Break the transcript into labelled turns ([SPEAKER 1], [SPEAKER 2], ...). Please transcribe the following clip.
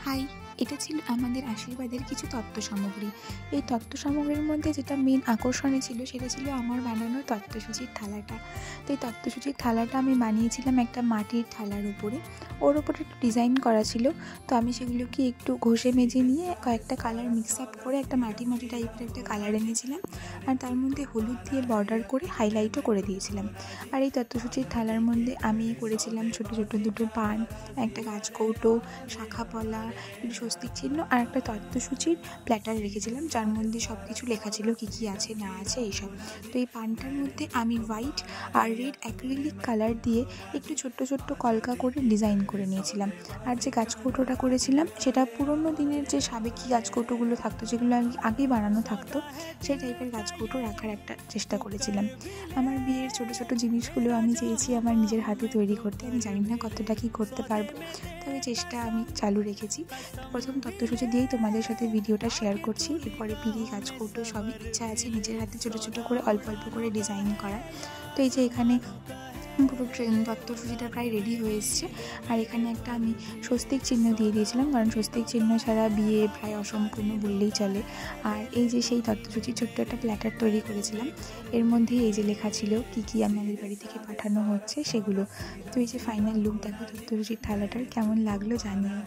[SPEAKER 1] High, এটা ছিল আমাদের আশীর্বাদের কিছু তত্ত্ব সামগ্রী। এই তত্ত্ব সামগ্রীর মধ্যে যেটা মেন আকর্ষণীয় ছিল সেটা ছিল আমার বানানো তত্ত্বসূচির থালাটা। তো এই তত্ত্বসূচির থালাটা আমি বানিয়েছিলাম একটা মাটির থালার উপরে। ওর উপরে একটু ডিজাইন করা ছিল, তো আমি সেগুলোকে একটু ঘষে মেজে নিয়ে কয়েকটা কালার মিক্স আপ করে একটা মাটি মাটি টাইপের একটা কালার এনেছিলাম, আর তার মধ্যে হলুদ দিয়ে বর্ডার করে হাইলাইটও করে দিয়েছিলাম। আর এই তত্ত্বসূচির থালার মধ্যে আমি করেছিলাম ছোটো ছোটো দুটো পান, একটা গাছকৌটো, শাঁখাপলা, একটু স্বস্তিক চিহ্ন আর একটা তত্ত্বসূচির প্ল্যাটার রেখেছিলাম, যার মধ্যে সব কিছু লেখা ছিল কী কী আছে না আছে এইসব। তো এই পানটার মধ্যে আমি হোয়াইট আর রেড অ্যাক্রিলিক কালার দিয়ে একটু ছোট্ট ছোট্ট কলকা করে ডিজাইন করে নিয়েছিলাম। আর যে গাছকৌটোটা করেছিলাম সেটা পুরোনো দিনের যে সাবেকি গাছকৌটোগুলো থাকতো, যেগুলো আমি আগেই বানানো থাকতো, সেই টাইপের গাছকৌটো রাখার একটা চেষ্টা করেছিলাম। আমার বিয়ের ছোটো ছোটো জিনিসগুলো আমি চেয়েছি আমার নিজের হাতে তৈরি করতে। আমি জানি না কতটা কী করতে পারবো, তবে চেষ্টা আমি চালু রেখেছি। তো প্রথম তত্ত্বসূচি দিয়েই তোমাদের সাথে ভিডিওটা শেয়ার করছি। এরপরে পিঁড়ি, গাছকৌটো সবই ইচ্ছা আছে নিজের হাতে ছোটো ছোটো করে অল্প অল্প করে ডিজাইন করার। তো এই যে এখানে পুরো তত্ত্বসূচিটা প্রায় রেডি হয়ে এসছে। আর এখানে একটা আমি স্বস্তিক চিহ্ন দিয়ে দিয়েছিলাম, কারণ স্বস্তিক চিহ্ন ছাড়া বিয়ে প্রায় অসম্পূর্ণ বললেই চলে। আর এই যে সেই তত্ত্বসূচির ছোট্ট একটা প্ল্যাটার তৈরি করেছিলাম, এর মধ্যে এই যে লেখা ছিল কী কী আমাদের বাড়ি থেকে পাঠানো হচ্ছে সেগুলো। তো এই যে ফাইনাল লুক দেখো তত্ত্বসূচির থালাটার, কেমন লাগলো জানিও।